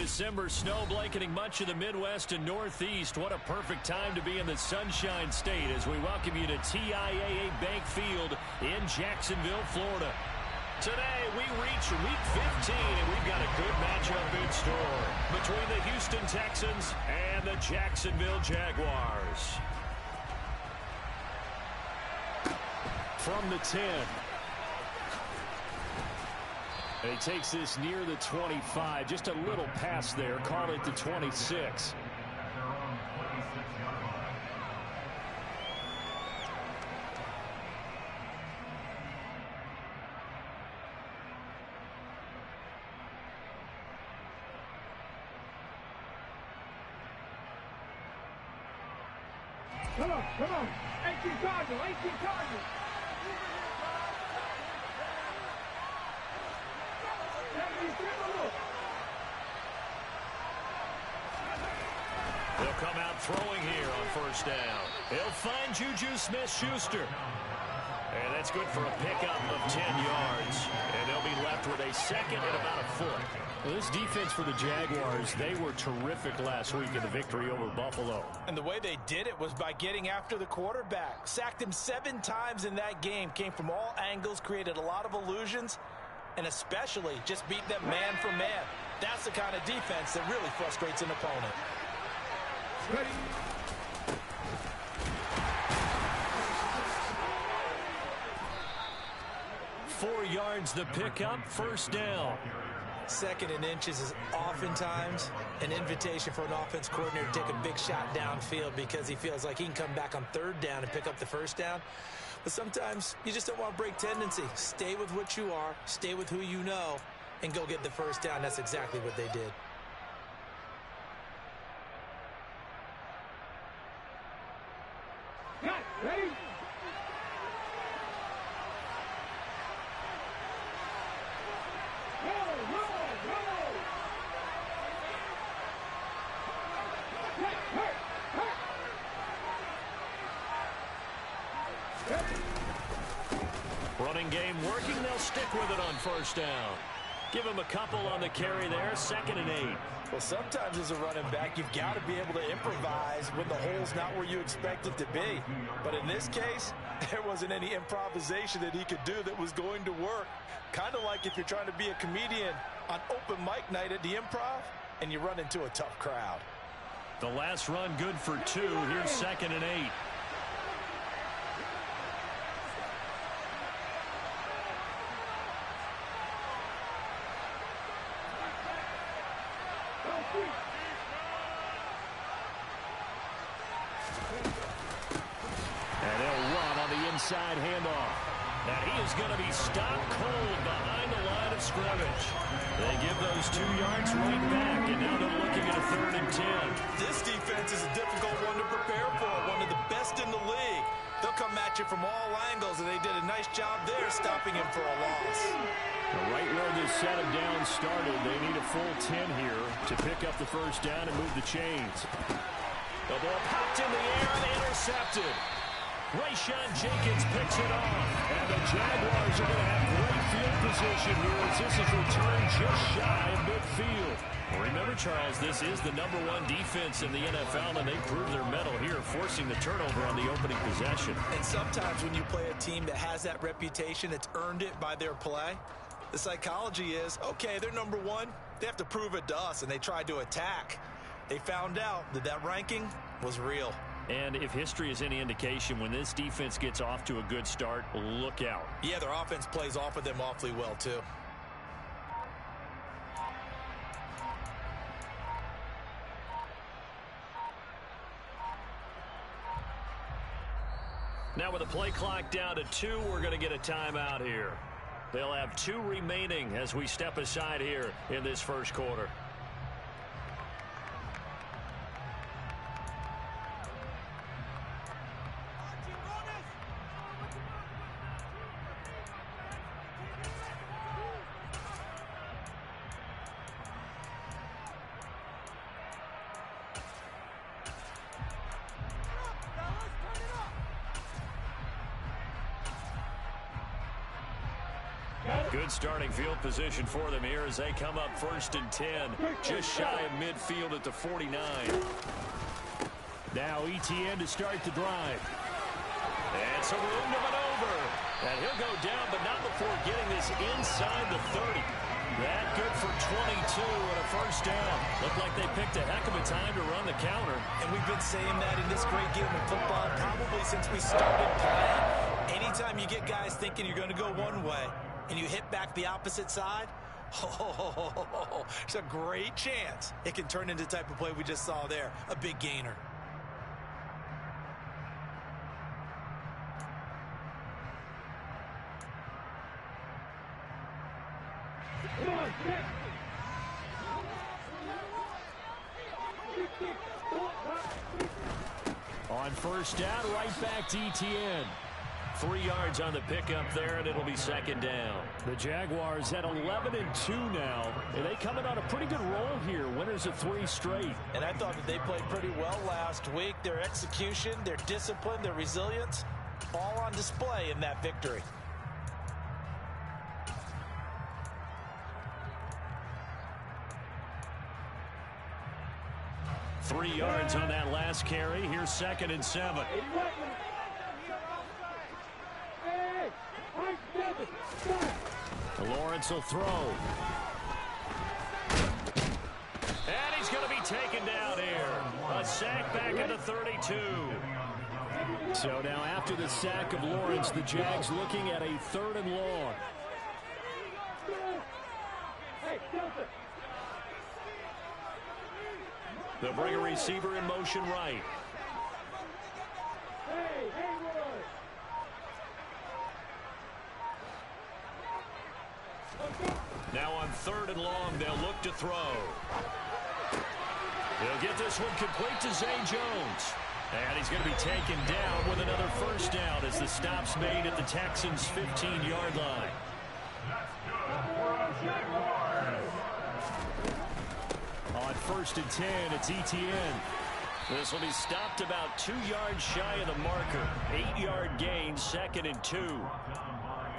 December snow blanketing much of the Midwest and Northeast. What a perfect time to be in the Sunshine State as we welcome you to TIAA Bank Field in Jacksonville, Florida. Today, we reach Week 15, and we've got a good matchup in store between the Houston Texans and the Jacksonville Jaguars. From the 10. And he takes this near the 25. Just a little pass there. Call it the 26. Come on. 18 Cardinal. He'll come out throwing here on first down. He'll find Juju Smith-Schuster. And that's good for a pickup of 10 yards. And they'll be left with a second and about a foot. Well, this defense for the Jaguars, they were terrific last week in the victory over Buffalo. And the way they did it was by getting after the quarterback. Sacked him 7 times in that game. Came from all angles, created a lot of illusions, and especially just beat them man for man. That's the kind of defense that really frustrates an opponent. Ready. 4 yards the pickup, first down. Second and inches is oftentimes an invitation for an offense coordinator to take a big shot downfield because he feels like he can come back on third down and pick up the first down. But sometimes you just don't want to break tendency. Stay with what you are, stay with who you know, and go get the first down. That's exactly what they did. Ready. Running game working. They'll stick with it on first down. Give him a couple on the carry there. 2nd and 8. Well, sometimes as a running back, you've got to be able to improvise when the hole's not where you expect it to be. But in this case, there wasn't any improvisation that he could do that was going to work. Kind of like if you're trying to be a comedian on open mic night at the Improv and you run into a tough crowd. The last run good for 2. Here's 2nd and 8. And they'll run on the inside handoff. And he is going to be stopped cold behind the line of scrimmage. They give those 2 yards right back, and now they're looking at a 3rd and 10. This defense is a difficult one to prepare for, one of the best in the league. They'll come at you from all angles, and they did a nice job there stopping him for a loss. Right where this set of downs started, they need a full 10 here to pick up the first down and move the chains. The ball popped in the air and intercepted. Rayshawn Jenkins picks it off. And the Jaguars are going to have great field position here as this is returned just shy of midfield. Remember, Charles, this is the #1 defense in the NFL, and they proved their mettle here, forcing the turnover on the opening possession. And sometimes when you play a team that has that reputation, it's earned it by their play. The psychology is, okay, they're #1. They have to prove it to us, and they tried to attack. They found out that that ranking was real. And if history is any indication, when this defense gets off to a good start, look out. Yeah, their offense plays off of them awfully well, too. Now with the play clock down to 2, we're going to get a timeout here. They'll have 2 remaining as we step aside here in this first quarter. Good starting field position for them here as they come up 1st and 10. Just shy of midfield at the 49. Now ETN to start the drive. And some room to maneuver. And he'll go down, but not before getting this inside the 30. That good for 22 and a first down. Looked like they picked a heck of a time to run the counter. And we've been saying that in this great game of football probably since we started playing. Anytime you get guys thinking you're going to go one way and you hit back the opposite side, it's a great chance it can turn into the type of play we just saw there, a big gainer. On first down, right back to ETN. 3 yards on the pickup there, and it'll be 2nd down. The Jaguars at 11-2 now, and they come in on a pretty good roll here. Winners of 3 straight. And I thought that they played pretty well last week. Their execution, their discipline, their resilience, all on display in that victory. Three yards on that last carry. Here's 2nd and 7. Lawrence will throw. And he's going to be taken down here. A sack back at the 32. So now after the sack of Lawrence, the Jags looking at a 3rd and long. They'll bring a receiver in motion right. Now on 3rd and long, they'll look to throw. They'll get this one complete to Zay Jones. And he's going to be taken down with another first down as the stop's made at the Texans' 15-yard line. On 1st and 10, it's ETN. This will be stopped about 2 yards shy of the marker. 8-yard gain, 2nd and 2.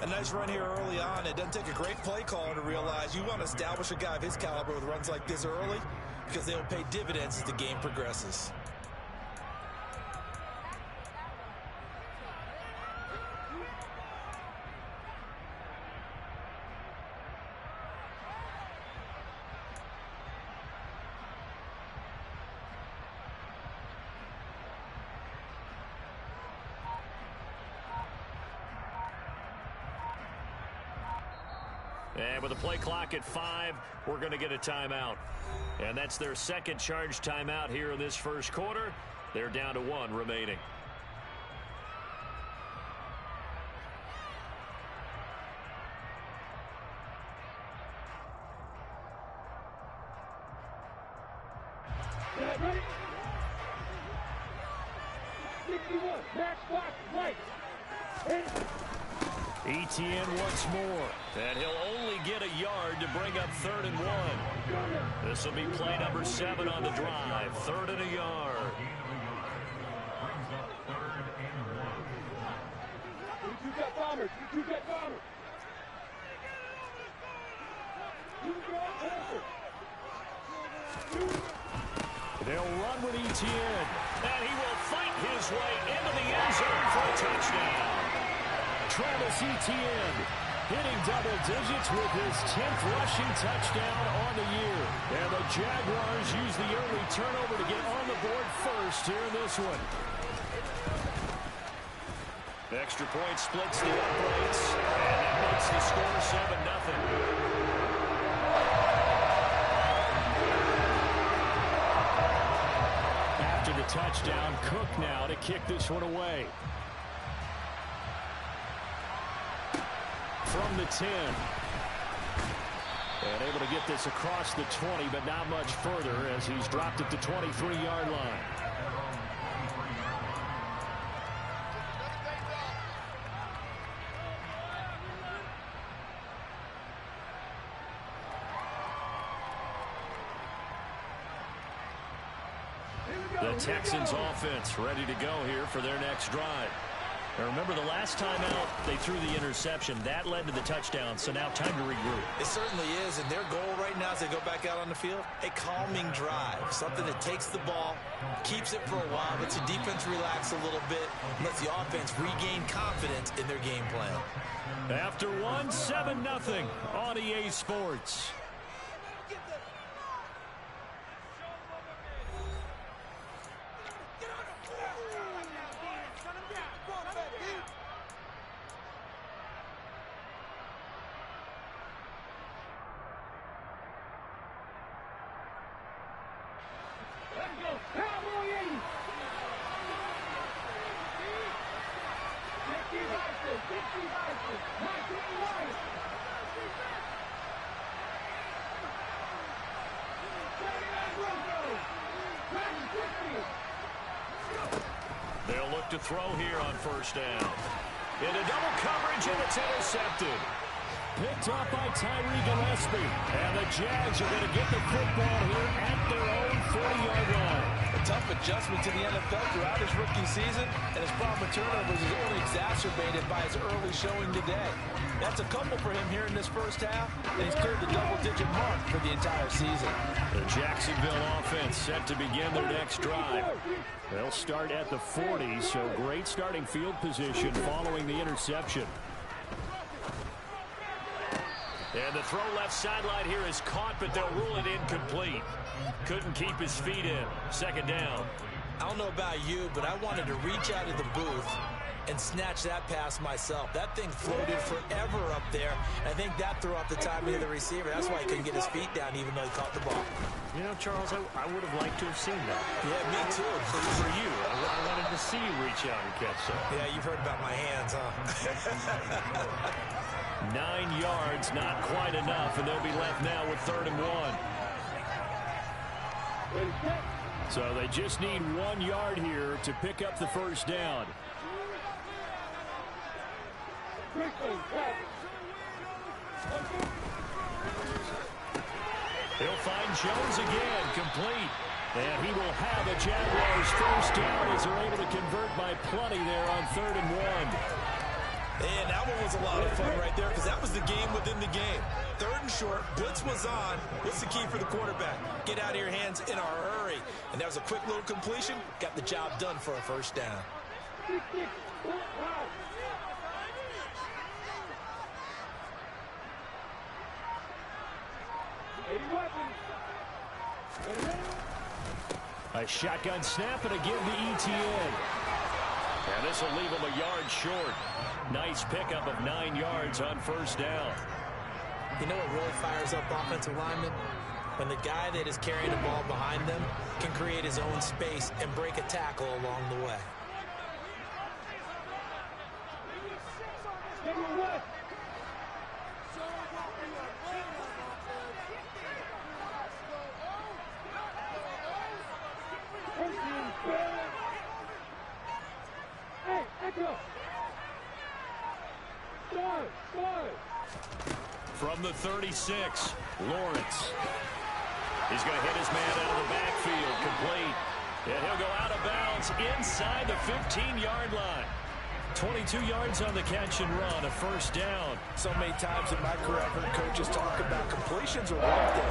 A nice run here early on. It doesn't take a great play caller to realize you want to establish a guy of his caliber with runs like this early because they'll pay dividends as the game progresses. And with the play clock at 5, we're going to get a timeout. And that's their 2nd charge timeout here in this 1st quarter. They're down to 1 remaining. Ready? 61, back spot, right. ETN once more. And he'll only get a yard to bring up 3rd and 1. This will be play number 7 on the drive. 3rd and a yard. You got bombers. You got bombers. They'll run with ETN. And he will fight his way into the end zone for a touchdown. Travis Etienne hitting double digits with his 10th rushing touchdown on the year. And the Jaguars use the early turnover to get on the board first here in this one. Extra point splits the uprights, and that makes the score 7-0. After the touchdown, Cook now to kick this one away. From the 10. And able to get this across the 20, but not much further as he's dropped at the 23-yard line. The Texans offense ready to go here for their next drive. Now remember, the last time out, they threw the interception. That led to the touchdown, so now time to regroup. It certainly is, and their goal right now as they go back out on the field, a calming drive, something that takes the ball, keeps it for a while, lets the defense relax a little bit, and lets the offense regain confidence in their game plan. After 7-0 on EA Sports. They'll look to throw here on first down. Into double coverage, and it's intercepted. Picked up by Tyree Gillespie. And the Jags are going to get the football here at their own 40-yard line. A tough adjustment to the NFL throughout his rookie season, and his problem with turnovers is only exacerbated by his early showing today. That's a couple for him here in this first half, and he's cleared the double-digit mark for the entire season. The Jacksonville offense set to begin their next drive. They'll start at the 40, so great starting field position following the interception. And the throw left sideline here is caught, but they'll rule it incomplete. Couldn't keep his feet in. Second down. I don't know about you, but I wanted to reach out of the booth and snatch that pass myself. That thing floated forever up there. I think that threw off the timing of the receiver. That's why he couldn't get his feet down even though he caught the ball. You know, Charles, I would have liked to have seen that. Yeah, me too. For you, I wanted to see you reach out and catch that. Yeah, you've heard about my hands, huh? 9 yards, not quite enough, and they'll be left now with 3rd and 1. So they just need 1 yard here to pick up the first down. He'll find Jones again, complete. And he will have a Jaguars first down as they're able to convert by plenty there on 3rd and 1. And that one was a lot of fun right there because that was the game within the game. 3rd and short, blitz was on. What's the key for the quarterback? Get out of your hands in a hurry. And that was a quick little completion. Got the job done for a first down. A shotgun snap and a give to ETN. And this will leave him a yard short. Nice pickup of 9 yards on first down. You know what really fires up offensive linemen? When the guy that is carrying the ball behind them can create his own space and break a tackle along the way. From the 36, Lawrence. He's going to hit his man out of the backfield, complete. And he'll go out of bounds inside the 15-yard line. 22 yards on the catch and run, a first down. So many times in my career, I've heard coaches talk about completions are one thing.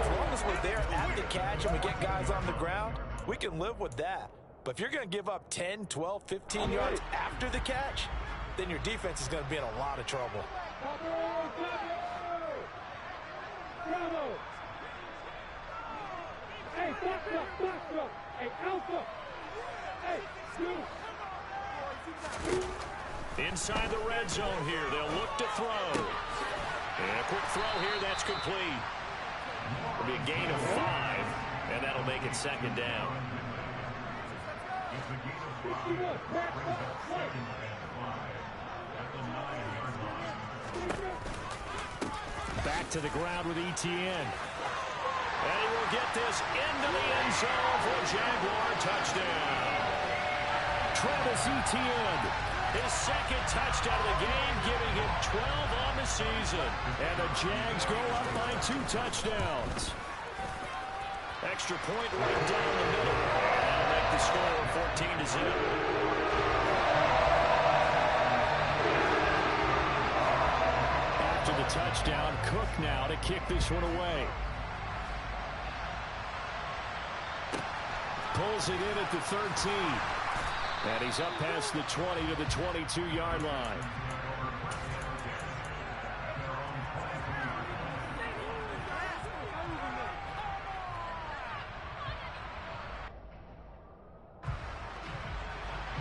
As long as we're there at the catch and we get guys on the ground, we can live with that. But if you're going to give up 10, 12, 15 yards after the catch, then your defense is going to be in a lot of trouble. Hey, box up. Hey, alpha. Hey, Inside the red zone here, they'll look to throw. And a quick throw here, that's complete. It'll be a gain of 5, and that'll make it second down. Back to the ground with ETN. And he will get this into the end zone for a Jaguar touchdown. Travis Etienne, his second touchdown of the game, giving him 12 on the season. And the Jags go up by 2 touchdowns. Extra point right down the middle. That'll make the score 14-0. touchdown. Cook now to kick this one away. Pulls it in at the 13. And he's up past the 20 to the 22-yard line.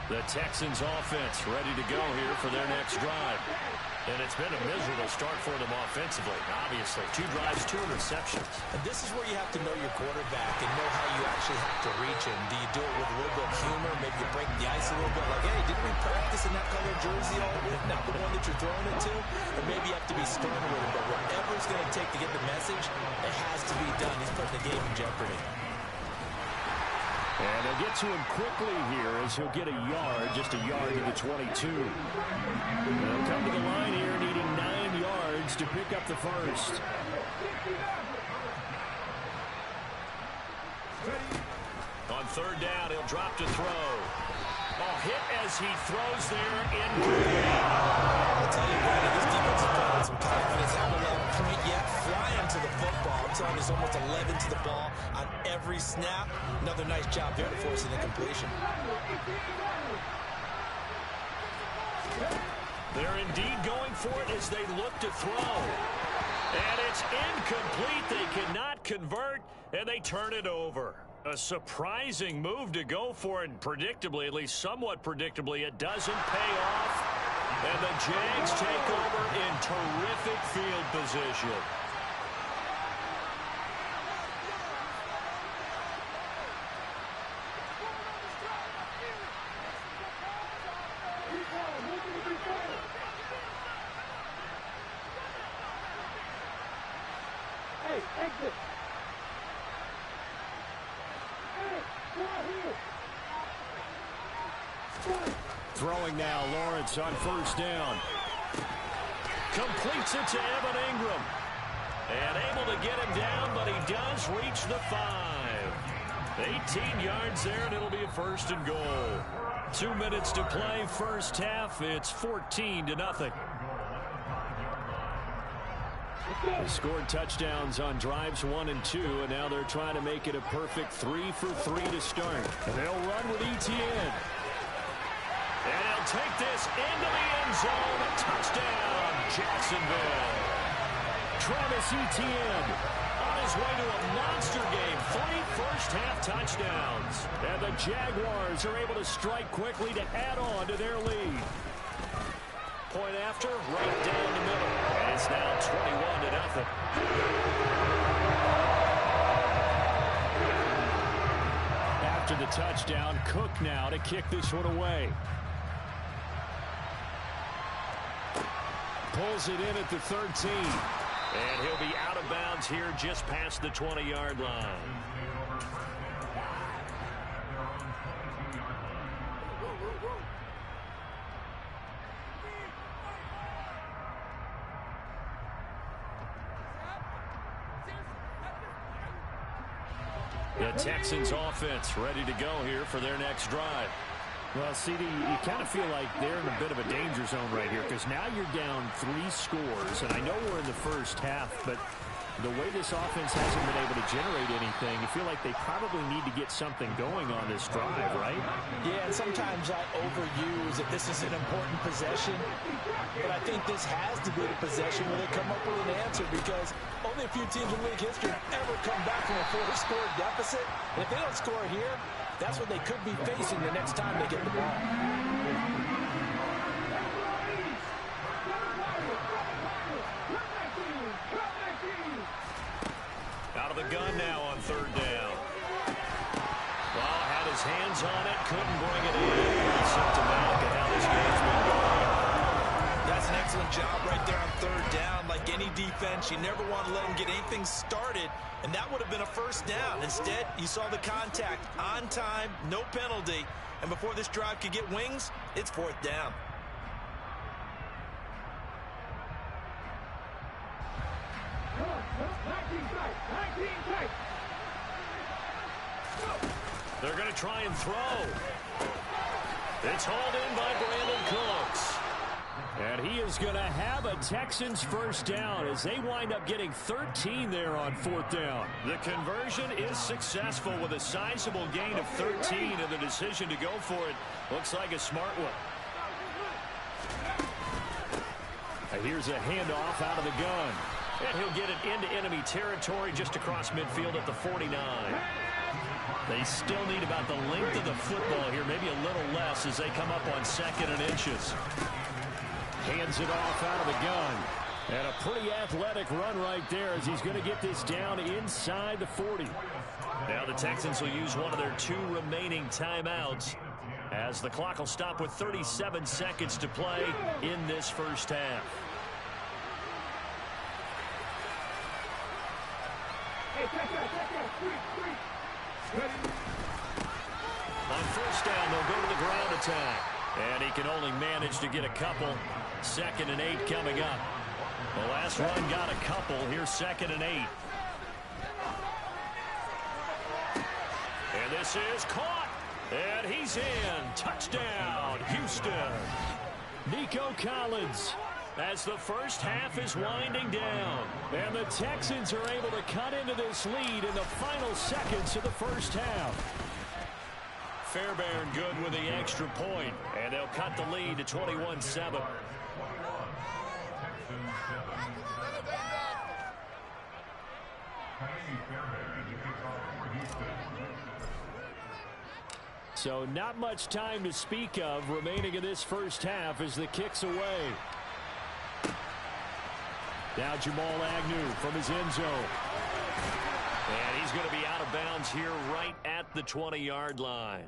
The Texans offense ready to go here for their next drive. And it's been a miserable start for them offensively. Obviously, 2 drives, 2 interceptions. And this is where you have to know your quarterback and know how you actually have to reach him. Do you do it with a little bit of humor? Maybe you break the ice a little bit. Like, hey, didn't we practice in that color jersey all week? Not the one that you're throwing it to. Or maybe you have to be stern with him. But whatever it's going to take to get the message, it has to be done. He's putting the game in jeopardy. And they'll get to him quickly here as he'll get a yard, just a yard to the 22. They'll come to the line here needing 9 yards to pick up the first. On third down, he'll drop to throw. Oh, hit as he throws there incomplete. I'll tell you, Brandon, this defense is playing with some confidence. Haven't let him point yet. Flying to the football. I'm telling you, he's almost 11 to the ball on every snap. Another nice job there to force an incompletion. They're indeed going for it as they look to throw. And it's incomplete. They cannot convert, and they turn it over. A surprising move to go for it, and predictably, at least somewhat predictably, it doesn't pay off. And the Jags take over in terrific field position. Hey, exit. Throwing now, Lawrence on first down. Completes it to Evan Ingram. And able to get him down, but he does reach the 5. 18 yards there, and it'll be a first and goal. 2 minutes to play, first half. It's 14-0. They scored touchdowns on drives 1 and 2, and now they're trying to make it a perfect 3 for 3 to start. And they'll run with Etienne. And he'll take this into the end zone. A touchdown, Jacksonville. Travis Etienne on his way to a monster game. 3 first-half touchdowns. And the Jaguars are able to strike quickly to add on to their lead. Point after, right down the middle. And it's now 21-0. After the touchdown, Cook now to kick this one away. Pulls it in at the 13. And he'll be out of bounds here just past the 20-yard line. The Texans offense ready to go here for their next drive. Well, CD, you kind of feel like they're in a bit of a danger zone right here because now you're down 3 scores, and I know we're in the first half, but the way this offense hasn't been able to generate anything, you feel like they probably need to get something going on this drive, right? Yeah, and sometimes I overuse that this is an important possession, but I think this has to be the possession where they come up with an answer because only a few teams in league history ever come back from a 4-score deficit. And if they don't score here, that's what they could be facing the next time they get the ball. Out of the gun now on third down. Ball had his hands on it, couldn't bring it in. Symptomatic of how this game's been going. That's an excellent job right there on third down. Like any defense, you never want to let them get anything started, and that would have been a first down. Instead, you saw the contact on time, no penalty, and before this drive could get wings, it's fourth down. They're going to try and throw. It's hauled in by Brandon Cooks. And he is going to have a Texans first down as they wind up getting 13 there on 4th down. The conversion is successful with a sizable gain of 13, and the decision to go for it looks like a smart one. And here's a handoff out of the gun. And he'll get it into enemy territory just across midfield at the 49. They still need about the length of the football here, maybe a little less as they come up on 2nd and inches. Hands it off out of the gun. And a pretty athletic run right there as he's going to get this down inside the 40. Now the Texans will use one of their 2 remaining timeouts as the clock will stop with 37 seconds to play in this first half. On first down, they'll go to the ground attack. And he can only manage to get a couple. 2nd and 8 coming up. The last run got a couple. Here's 2nd and 8. And this is caught. And he's in. Touchdown, Houston. Nico Collins as the first half is winding down. And the Texans are able to cut into this lead in the final seconds of the first half. Fairbairn good with the extra point, and they'll cut the lead to 21-7. So not much time to speak of remaining in this first half as the kick's away. Now Jamal Agnew from his end zone. And he's going to be out of bounds here right at the 20-yard line.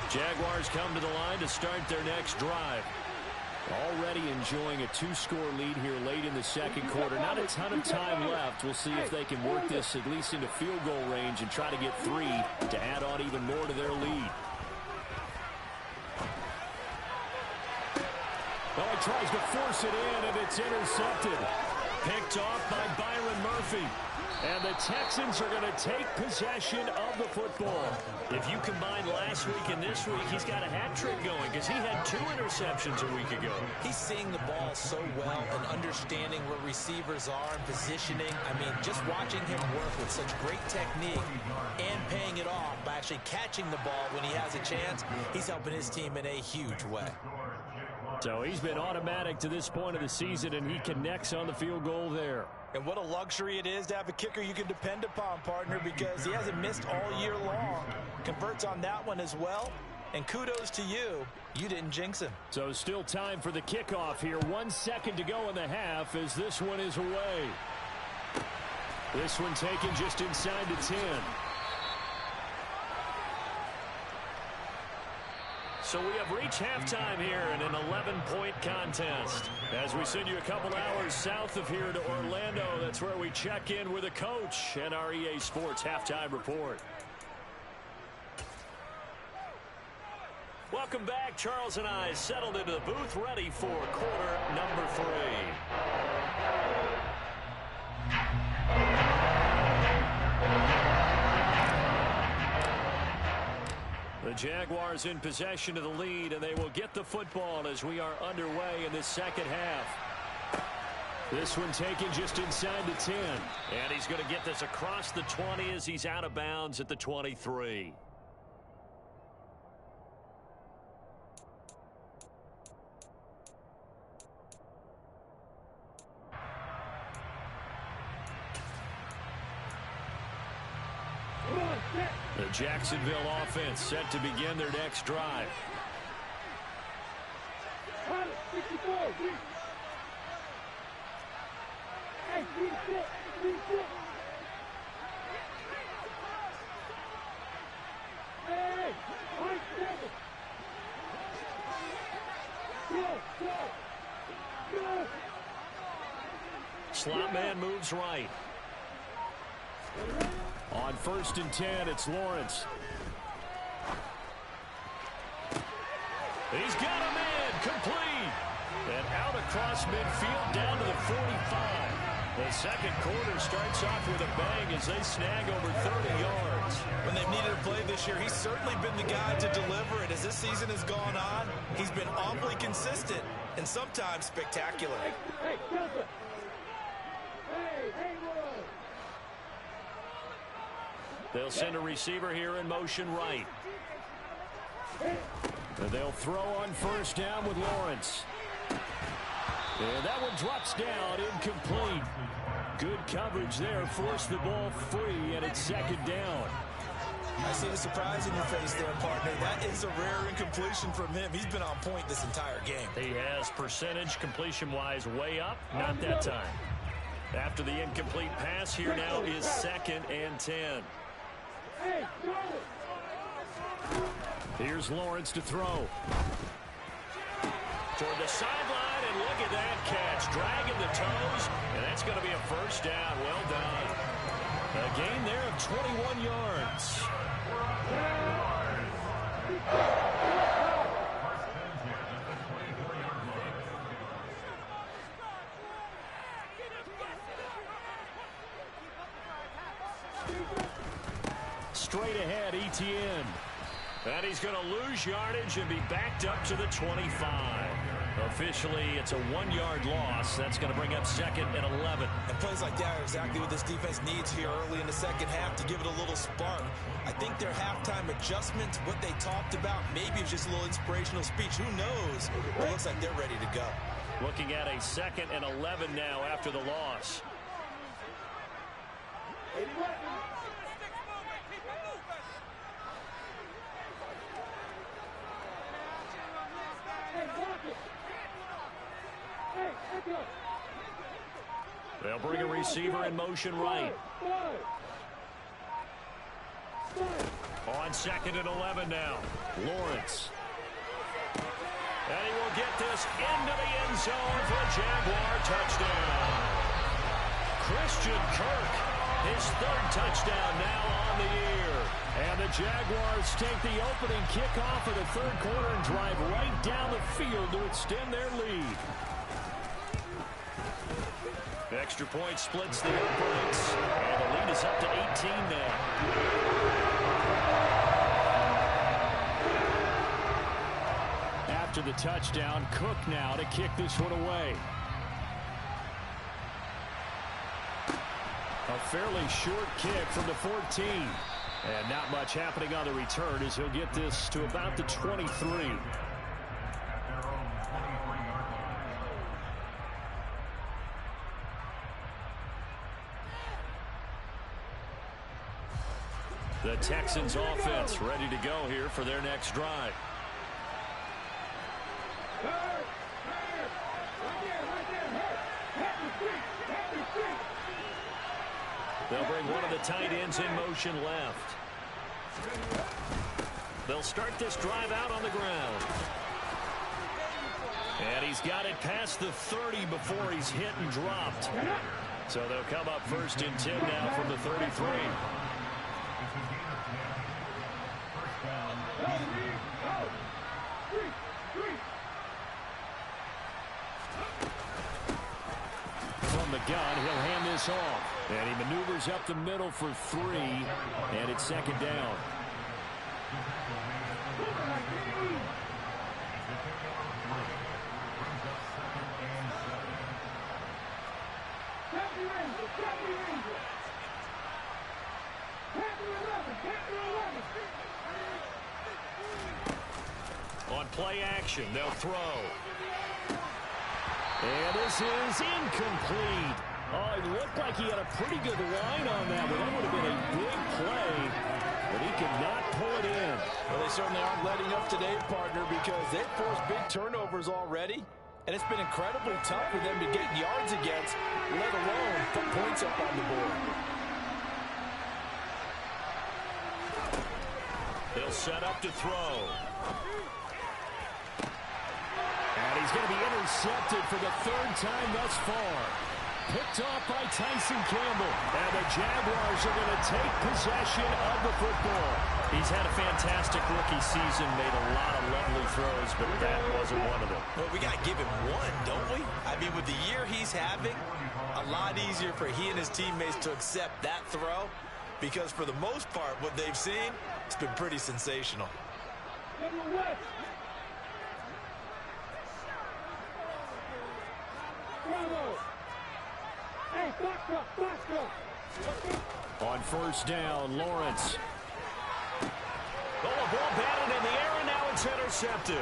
Jaguars come to the line to start their next drive. Already enjoying a 2-score lead here late in the second quarter. Not a ton of time left. We'll see if they can work this at least into field goal range and try to get 3 to add on even more to their lead. Oh, he tries to force it in, and it's intercepted. Picked off by Byron Murphy. And the Texans are going to take possession of the football. If you combine last week and this week, he's got a hat trick going because he had 2 interceptions a week ago. He's seeing the ball so well and understanding where receivers are and positioning. I mean, just watching him work with such great technique and paying it off by actually catching the ball when he has a chance, he's helping his team in a huge way. So he's been automatic to this point of the season, and he connects on the field goal there. And what a luxury it is to have a kicker you can depend upon, partner, because he hasn't missed all year long. Converts on that one as well. And kudos to you. You didn't jinx him. So still time for the kickoff here. 1 second to go in the half as this one is away. This one taken just inside the 10. So we have reached halftime here in an 11-point contest. As we send you a couple hours south of here to Orlando, that's where we check in with a coach and our EA Sports halftime report. Welcome back. Charles and I settled into the booth ready for quarter number 3. The Jaguars in possession of the lead, and they will get the football as we are underway in this second half. This one taken just inside the 10. And he's going to get this across the 20 as he's out of bounds at the 23. The Jacksonville offense set to begin their next drive. Slot man moves right. On 1st and 10, it's Lawrence. He's got him in, complete. And out across midfield down to the 45. The second quarter starts off with a bang as they snag over 30 yards. When they've needed a play this year, he's certainly been the guy to deliver it. As this season has gone on, he's been awfully consistent and sometimes spectacular. Hey, Delta. Hey, Roy. They'll send a receiver here in motion right. And they'll throw on first down with Lawrence. And that one drops down, incomplete. Good coverage there, forced the ball free, and it's second down. I see the surprise in your face there, partner. That is a rare incompletion from him. He's been on point this entire game. He has percentage completion-wise way up, not that time. After the incomplete pass, here now is 2nd and 10. Hey, go. Here's Lawrence to throw. Toward the sideline, and look at that catch. Dragging the toes, and that's going to be a first down. Well done. A gain there of 21 yards. Straight ahead, ETN. And he's going to lose yardage and be backed up to the 25. Officially, it's a 1-yard loss. That's going to bring up 2nd and 11. And plays like that are exactly what this defense needs here early in the second half to give it a little spark. I think their halftime adjustments, what they talked about, maybe it's just a little inspirational speech. Who knows? But it looks like they're ready to go. Looking at a 2nd and 11 now after the loss. They'll bring a receiver in motion right. On 2nd and 11 now. Lawrence. And he will get this into the end zone for a Jaguar touchdown. Christian Kirk, his 3rd touchdown now on the year. And the Jaguars take the opening kickoff of the 3rd quarter and drive right down the field to extend their lead. The extra point splits the points, and the lead is up to 18 now. After the touchdown, Cook now to kick this one away. A fairly short kick from the 14. And not much happening on the return as he'll get this to about the 23. The Texans offense ready to go here for their next drive. They'll bring one of the tight ends in motion left. They'll start this drive out on the ground. And he's got it past the 30 before he's hit and dropped. So they'll come up 1st and 10 now from the 33. From the gun, he'll hand this off. And he maneuvers up the middle for 3. And it's 2nd down. On play action, they'll throw. And this is incomplete. Oh, it looked like he had a pretty good line on that one. That would have been a big play, but he could not pull it in. Well, they certainly aren't letting up today, partner, because they've forced big turnovers already, and it's been incredibly tough for them to get yards against, let alone put points up on the board. They'll set up to throw. And he's going to be intercepted for the 3rd time thus far. Picked off by Tyson Campbell. And the Jaguars are going to take possession of the football. He's had a fantastic rookie season, made a lot of lovely throws, but that wasn't one of them. Well, we got to give him one, don't we? I mean, with the year he's having, a lot easier for he and his teammates to accept that throw, because for the most part, what they've seen, it's been pretty sensational. On first down, Lawrence. Oh, a ball batted in the air, and now it's intercepted.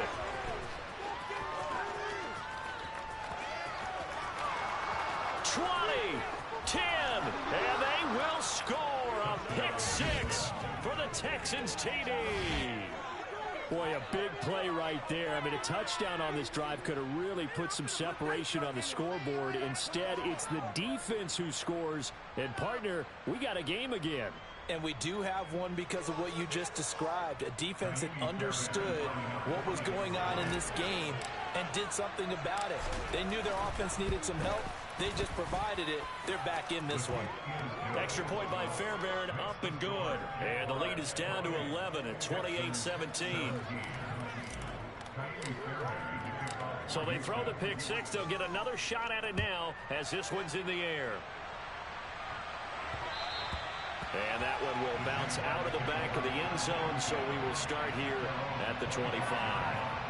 And they will score a pick six for the Texans TD. Boy, a big play right there. I mean, a touchdown on this drive could have really put some separation on the scoreboard. Instead, it's the defense who scores. And, partner, we got a game again. And we do have one because of what you just described. A defense that understood what was going on in this game and did something about it. They knew their offense needed some help. They just provided it. They're back in this one. Extra point by Fairbairn, up and good. And the lead is down to 11 at 28-17. So they throw the pick six. They'll get another shot at it now as this one's in the air. And that one will bounce out of the back of the end zone, so we will start here at the 25.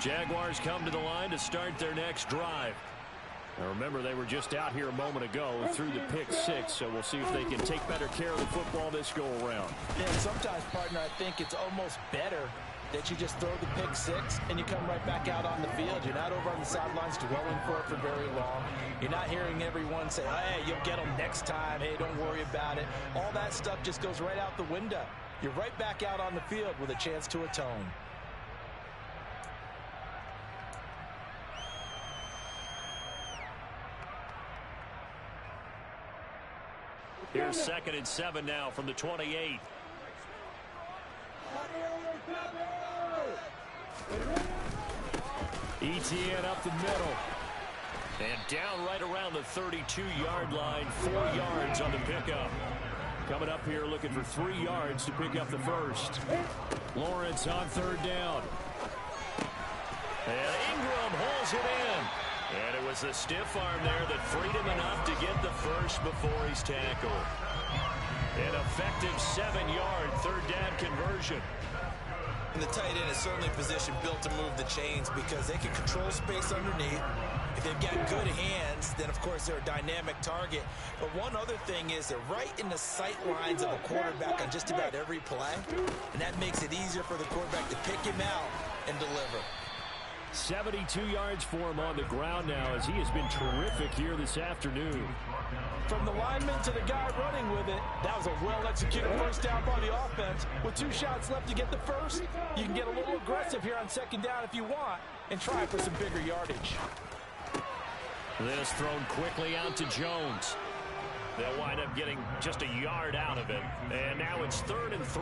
Jaguars come to the line to start their next drive. Now remember, they were just out here a moment ago through the pick six, so we'll see if they can take better care of the football this go-around. Yeah, sometimes, partner, I think it's almost better that you just throw the pick six and you come right back out on the field. You're not over on the sidelines dwelling for it for very long. You're not hearing everyone say, hey, you'll get them next time. Hey, don't worry about it. All that stuff just goes right out the window. You're right back out on the field with a chance to atone. Here's 2nd and 7 now from the 28. Etienne up the middle. And down right around the 32-yard line, 4 yards on the pickup. Coming up here looking for 3 yards to pick up the first. Lawrence on 3rd down. And Ingram holds it in. And it was the stiff arm there that freed him enough to get the first before he's tackled. An effective 7-yard 3rd down conversion. And the tight end is certainly a position built to move the chains because they can control space underneath. If they've got good hands, then, of course, they're a dynamic target. But one other thing is they're right in the sight lines of a quarterback on just about every play. And that makes it easier for the quarterback to pick him out and deliver. 72 yards for him on the ground now as he has been terrific here this afternoon. From the lineman to the guy running with it, that was a well-executed first down by the offense. With 2 shots left to get the first, you can get a little aggressive here on 2nd down if you want and try for some bigger yardage. This thrown quickly out to Jones. They'll wind up getting just a yard out of it. And now it's 3rd and 3.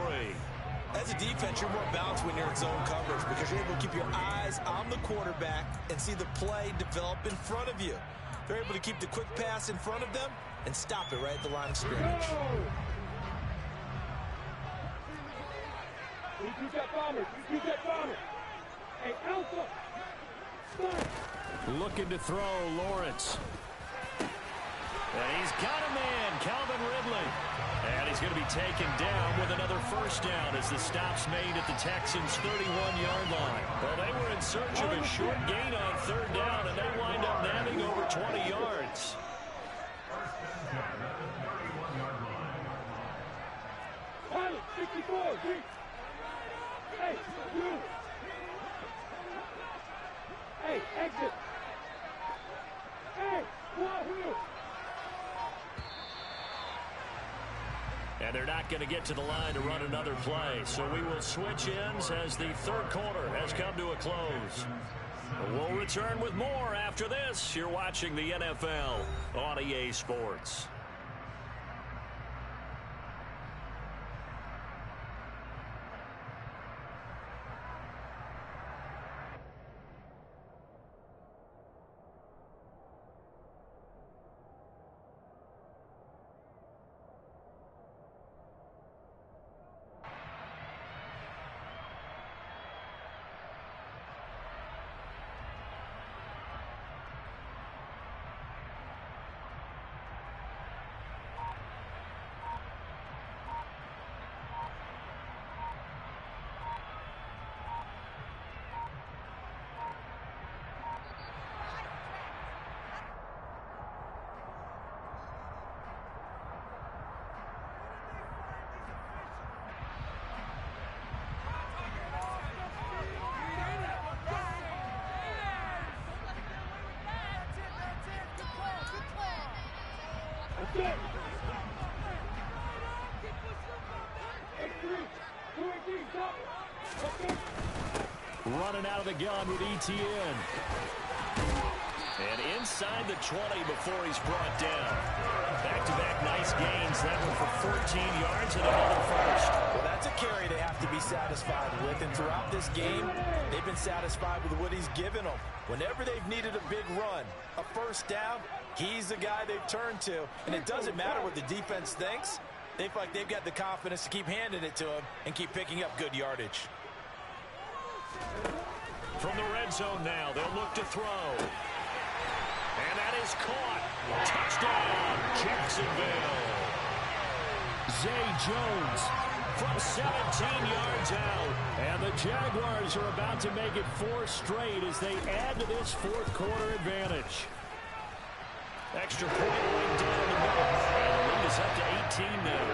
As a defense, you're more balanced when you're in zone coverage because you're able to keep your eyes on the quarterback and see the play develop in front of you. They're able to keep the quick pass in front of them and stop it right at the line of scrimmage. Hey, Alpha! Stop! Looking to throw, Lawrence. And he's got a man, Calvin Ridley. And he's going to be taken down with another first down as the stop's made at the Texans' 31-yard line. Well, they were in search of a short gain on 3rd down, and they wind up nabbing over 20 yards. Pilot, 64, deep. Hey, you. Hey, exit. Hey, Wahoo. And they're not going to get to the line to run another play. So we will switch ends as the 3rd quarter has come to a close. We'll return with more after this. You're watching the NFL on EA Sports. Running out of the gun with Etienne. And inside the 20 before he's brought down. Back-to-back nice gains. That one for 14 yards and another first. Well, that's a carry they have to be satisfied with. And throughout this game, they've been satisfied with what he's given them. Whenever they've needed a big run, a first down, he's the guy they've turned to. And it doesn't matter what the defense thinks. They feel like they've got the confidence to keep handing it to him and keep picking up good yardage. From the red zone now, they'll look to throw. And that is caught. Touchdown, Jacksonville. Zay Jones from 17 yards out. And the Jaguars are about to make it 4 straight as they add to this 4th quarter advantage. Extra point right down the middle. And the lead is up to 18 now.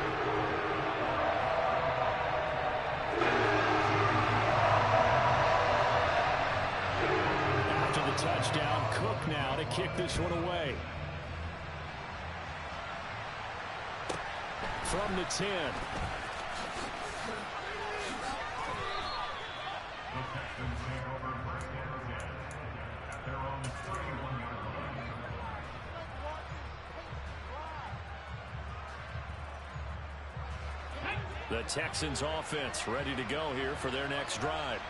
Touchdown, Cook now to kick this one away. From the 10. The Texans offense ready to go here for their next drive.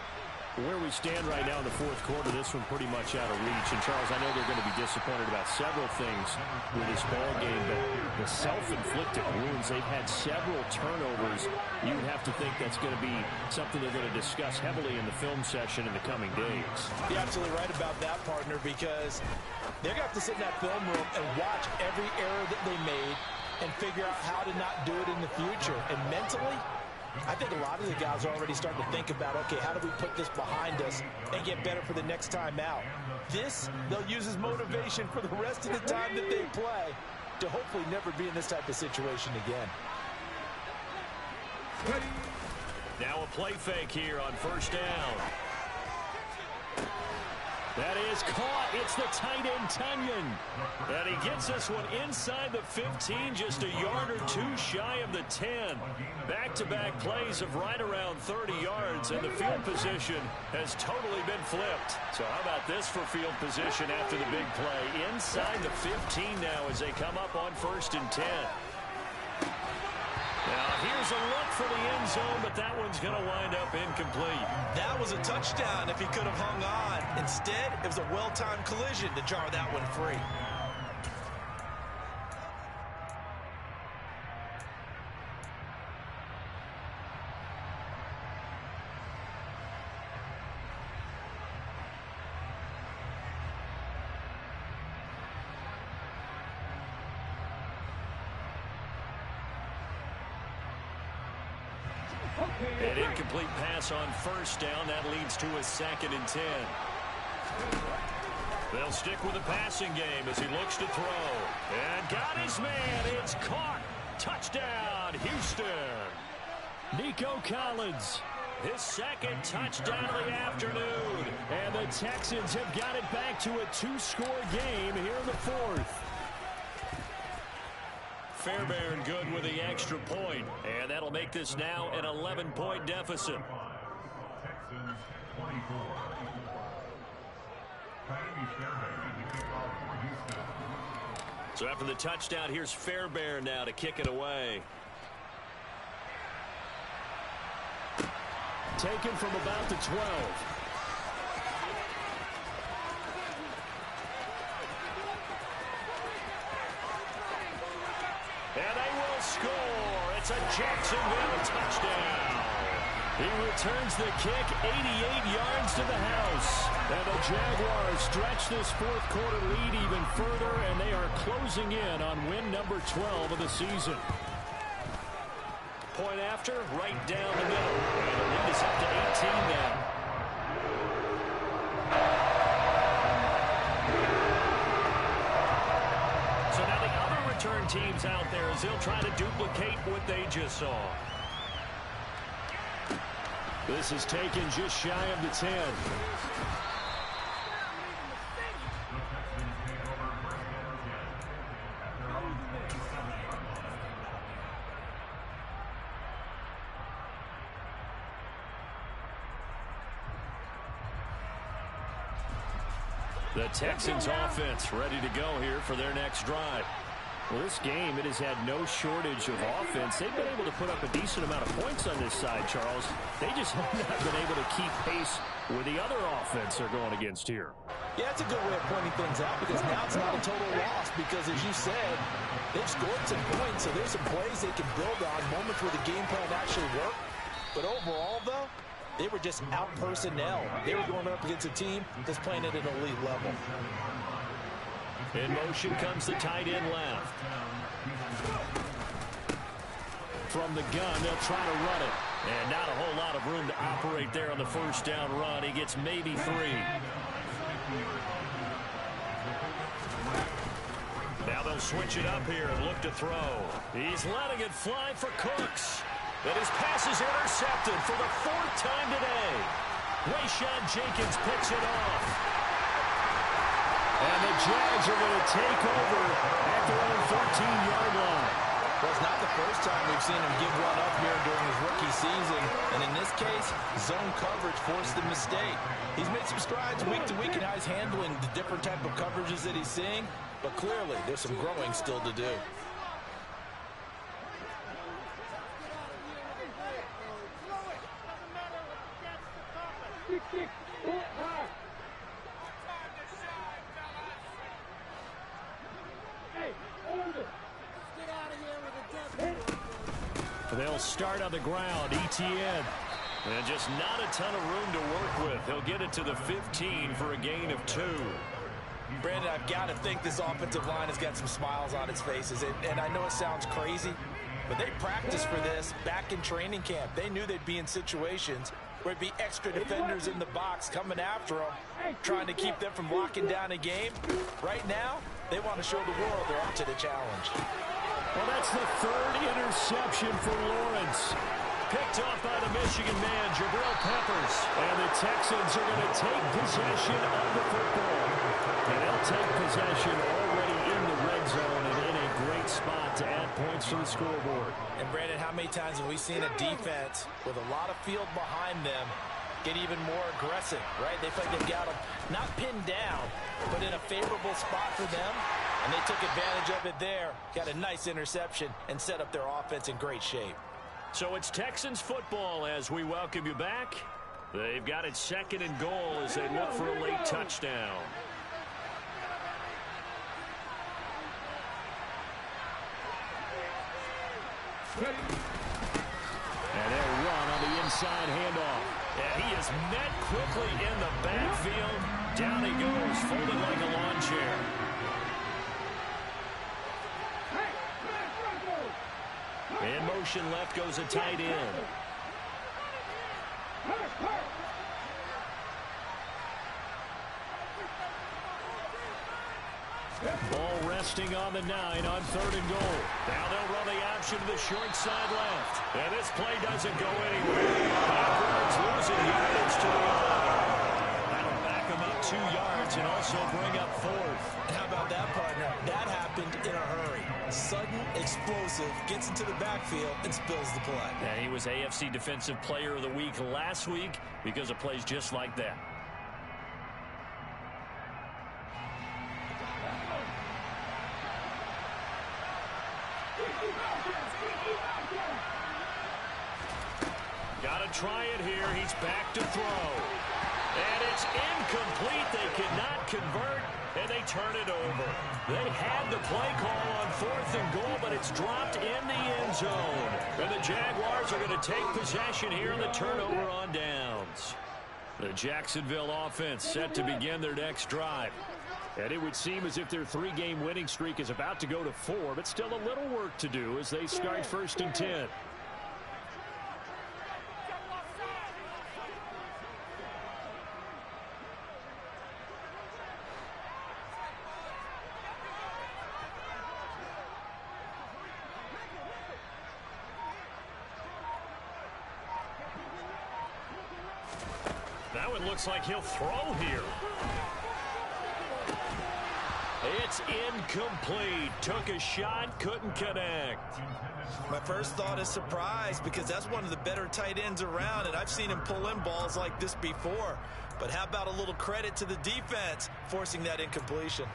Where we stand right now in the fourth quarter, this one pretty much out of reach. And, Charles, I know they're going to be disappointed about several things with this ball game, but the self-inflicted wounds, they've had several turnovers. You'd have to think that's going to be something they're going to discuss heavily in the film session in the coming days. You're absolutely right about that, partner, because they're going to have to sit in that film room and watch every error that they made and figure out how to not do it in the future. And mentally, I think a lot of the guys are already starting to think about, okay, how do we put this behind us and get better for the next time out? This, they'll use as motivation for the rest of the time that they play to hopefully never be in this type of situation again. Now a play fake here on first down. That is caught. It's the tight end, Tunyon. And he gets this one inside the 15, just a yard or two shy of the 10. Back-to-back plays of right around 30 yards, and the field position has totally been flipped. So how about this for field position after the big play? Inside the 15 now as they come up on 1st and 10. Now, here's a look for the end zone, but that one's going to wind up incomplete. That was a touchdown if he could have hung on. Instead, it was a well-timed collision to jar that one free. An incomplete pass on first down. That leads to a 2nd and 10. They'll stick with the passing game as he looks to throw. And got his man. It's caught. Touchdown, Houston. Nico Collins. His 2nd touchdown of the afternoon. And the Texans have got it back to a 2-score game here in the 4th. Fairbairn good with the extra point, and that'll make this now an 11-point deficit. So after the touchdown, here's Fairbairn now to kick it away. Taken from about the 12. And they will score. It's a Jacksonville touchdown. He returns the kick 88 yards to the house. And the Jaguars stretch this fourth quarter lead even further, and they are closing in on win number 12 of the season. Point after, right down the middle. And the lead is up to 18 now. So now the other return teams out there as they'll try to duplicate what they just saw. This is taken just shy of the 10. The Texans offense ready to go here for their next drive. Well, this game, it has had no shortage of offense. They've been able to put up a decent amount of points on this side, Charles. They just have not been able to keep pace with the other offense they're going against here. Yeah, it's a good way of pointing things out because now it's not a total loss because, as you said, they've scored some points, so there's some plays they can build on, moments where the game plan actually worked. But overall, though, they were just out personnel. They were going up against a team that's playing at an elite level. In motion comes the tight end left. From the gun, they'll try to run it. And not a whole lot of room to operate there on the first down run. He gets maybe 3. Now they'll switch it up here and look to throw. He's letting it fly for Cooks. And his pass is intercepted for the 4th time today. Rayshawn Jenkins picks it off. And the Jags are going to take over at their own 14-yard line. Well, it's not the first time we've seen him give one up here during his rookie season. And in this case, zone coverage forced the mistake. He's made some strides week to week in how he's handling the different type of coverages that he's seeing. But clearly, there's some growing still to do. They'll start on the ground. ETN. And just not a ton of room to work with. He'll get it to the 15 for a gain of 2. Brandon, I've got to think this offensive line has got some smiles on its faces. And I know it sounds crazy, but they practiced for this back in training camp. They knew they'd be in situations where it'd be extra defenders in the box coming after them, trying to keep them from locking down a game. Right now, they want to show the world they're up to the challenge. Well, that's the 3rd interception for Lawrence. Picked off by the Michigan man, Jabril Peppers. And the Texans are going to take possession of the football. And they'll take possession already in the red zone and in a great spot to add points to the scoreboard. And, Brandon, how many times have we seen a defense with a lot of field behind them get even more aggressive, right? They feel like they've got them not pinned down, but in a favorable spot for them. And they took advantage of it there, got a nice interception, and set up their offense in great shape. So it's Texans football as we welcome you back. They've got it 2nd and goal as they look for a late touchdown. And they'll run on the inside handoff. And he is met quickly in the backfield. Down he goes, folded like a lawn chair. In motion left goes a tight end. Ball resting on the 9 on 3rd and goal. Now they'll run the option to the short side left. And this play doesn't go anywhere. Backwards, losing yardage to the 11. That'll back them up 2 yards and also bring up 4th. How about that, partner? That happened in a hurry. Sudden, explosive, gets into the backfield and spills the play. And he was AFC Defensive Player of the Week last week because of plays just like that. Got to try it here. He's back to throw. And it's incomplete. They cannot convert, and they turn it over. They had the play call on 4th and goal, but it's dropped in the end zone. And the Jaguars are going to take possession here in the turnover on downs. The Jacksonville offense set to begin their next drive. And it would seem as if their 3-game winning streak is about to go to 4, but still a little work to do as they start 1st and 10. That one looks like he'll throw here. It's incomplete. Took a shot, couldn't connect. My first thought is surprise because that's one of the better tight ends around, and I've seen him pull in balls like this before. But how about a little credit to the defense forcing that incompletion?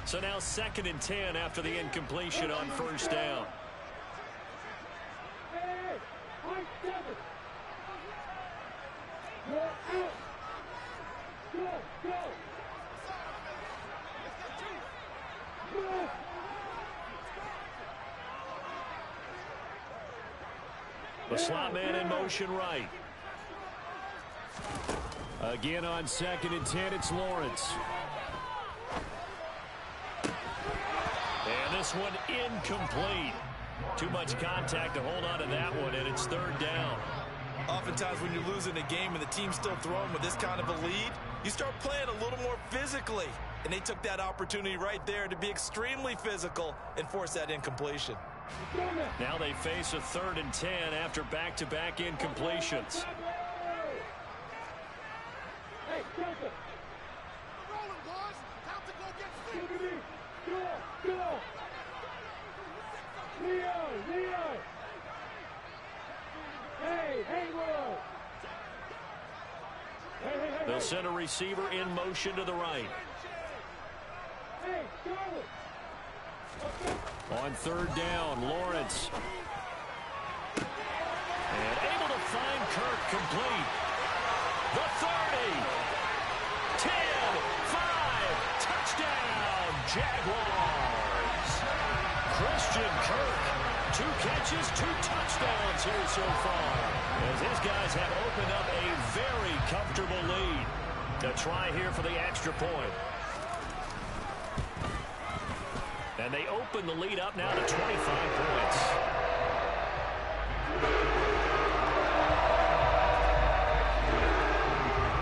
So now 2nd and 10 after the incompletion on 1st down. The slot man in motion right. Again on 2nd and 10, it's Lawrence. And this one incomplete. Too much contact to hold on to that one, and it's 3rd down. Oftentimes when you're losing a game and the team's still throwing with this kind of a lead, you start playing a little more physically. And they took that opportunity right there to be extremely physical and force that incompletion. Now they face a 3rd and 10 after back-to-back incompletions. Hey, Delta. Rolling, boys. Time to go get fit. Go. Leo. Hey, Will. Hey. They'll send a receiver in motion to the right. Hey, Charlotte. On 3rd down, Lawrence. And able to find Kirk complete. The 30. 10, 5, touchdown, Jaguars. Christian Kirk 2 catches, 2 touchdowns here so far. As his guys have opened up a very comfortable lead. To try here for the extra point. And they open the lead up now to 25 points.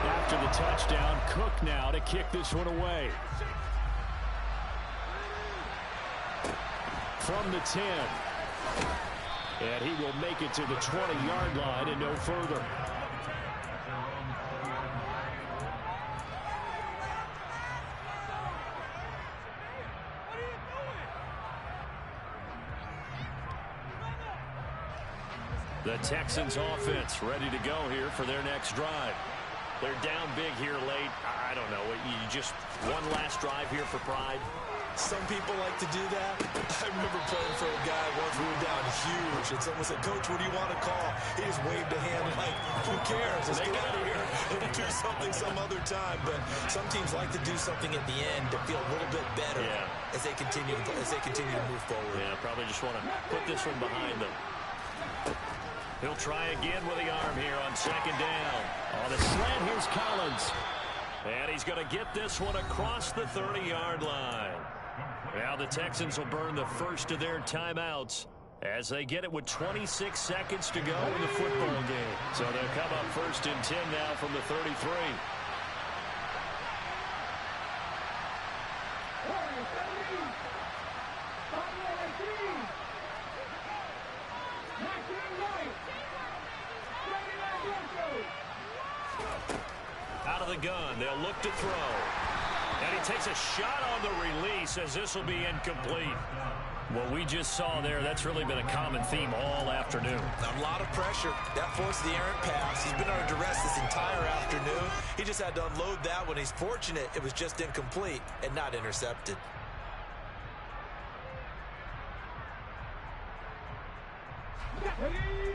After the touchdown, Cook now to kick this one away. From the 10. And he will make it to the 20-yard line and no further. The Texans offense ready to go here for their next drive. They're down big here late. I don't know. You just one last drive here for pride. Some people like to do that. I remember playing for a guy once we were down huge, and someone said, "Coach, what do you want to call?" He just waved a hand like, "Who cares? Let's get out of here and do something some other time." But some teams like to do something at the end to feel a little bit better as they continue to move forward. Yeah, probably just want to put this one behind them. He'll try again with the arm here on 2nd down. On the slant, here's Collins. And he's going to get this one across the 30-yard line. Now the Texans will burn the first of their timeouts as they get it with 26 seconds to go in the football game. So they'll come up 1st and 10 now from the 33. Out of the gun, they'll look to throw. And he takes a shot on the release as this will be incomplete. What we just saw there, that's really been a common theme all afternoon. A lot of pressure. That forced the errant pass. He's been under duress this entire afternoon. He just had to unload that one. He's fortunate it was just incomplete and not intercepted.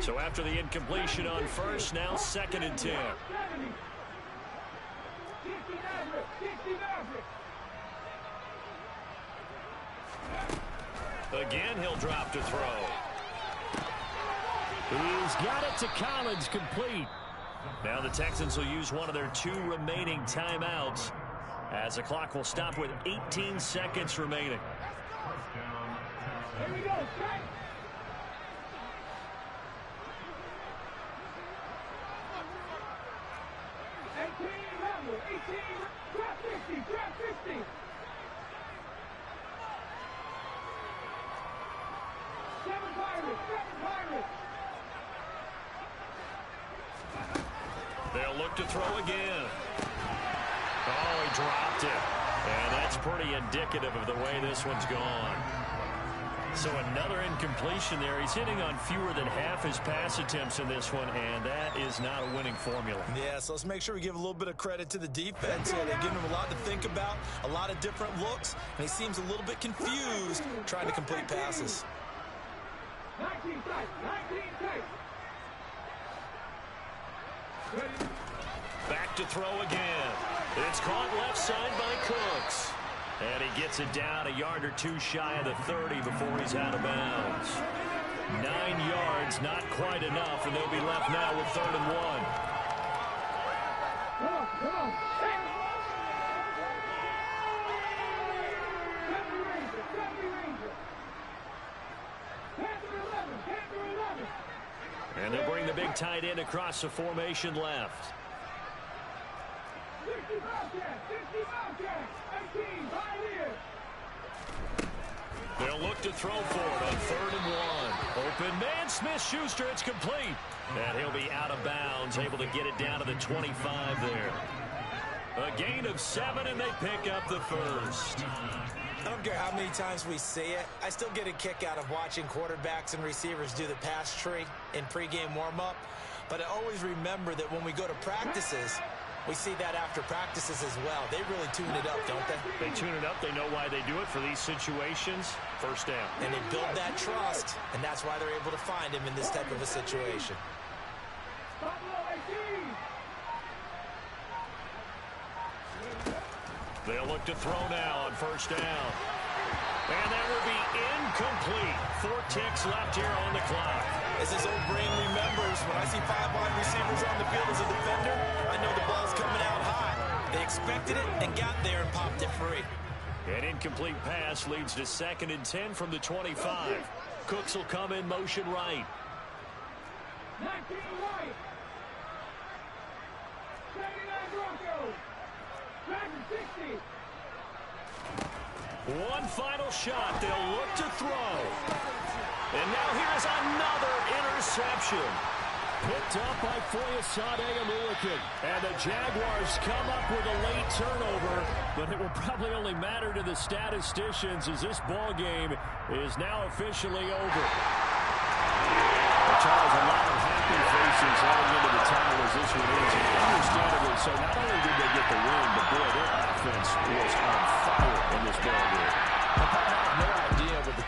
So after the incompletion on first, now 2nd and 10. Again, he'll drop to throw. He's got it to Collins, complete. Now the Texans will use one of their 2 remaining timeouts as the clock will stop with 18 seconds remaining. Here we go, strike. They'll look to throw again. Oh, he dropped it. And that's pretty indicative of the way this one's gone. So another incompletion there. He's hitting on fewer than half his pass attempts in this one, and that is not a winning formula. Yeah, so let's make sure we give a little bit of credit to the defense here. They're giving him a lot to think about, a lot of different looks, and he seems a little bit confused trying to complete passes. 19 strikes, 19 strikes. Back to throw again. It's caught left side by Cooks. And he gets it down a yard or 2 shy of the 30 before he's out of bounds. 9 yards, not quite enough, and they'll be left now with 3rd and 1. Come on, come on. And they'll bring the big tight end across the formation left. 60 Bobcats, 60 Bobcats, 18, 5 here. They'll look to throw for it on 3rd and 1. Open man, Smith-Schuster, it's complete. And he'll be out of bounds, able to get it down to the 25 there. A gain of 7, and they pick up the first. I don't care how many times we see it. I still get a kick out of watching quarterbacks and receivers do the pass tree in pregame warm-up. But I always remember that when we go to practices, we see that after practices as well. They really tune it up, don't they? They tune it up. They know why they do it for these situations. First down. And they build that trust, and that's why they're able to find him in this type of a situation. They'll look to throw now on 1st down. And that will be incomplete. 4 ticks left here on the clock. As his old brain remembers, when I see 5 wide receivers on the field as a defender, I know the ball's coming out hot. They expected it and got there and popped it free. An incomplete pass leads to 2nd and 10 from the 25. Cooks will come in motion right. 19 right. 79 Broncos. Driving 60. One final shot. They'll look to throw. And now here's another interception. Picked up by Foyesade Aluakin. And the Jaguars come up with a late turnover, but it will probably only matter to the statisticians as this ball game is now officially over. Charles, a lot of happy faces heading into the time.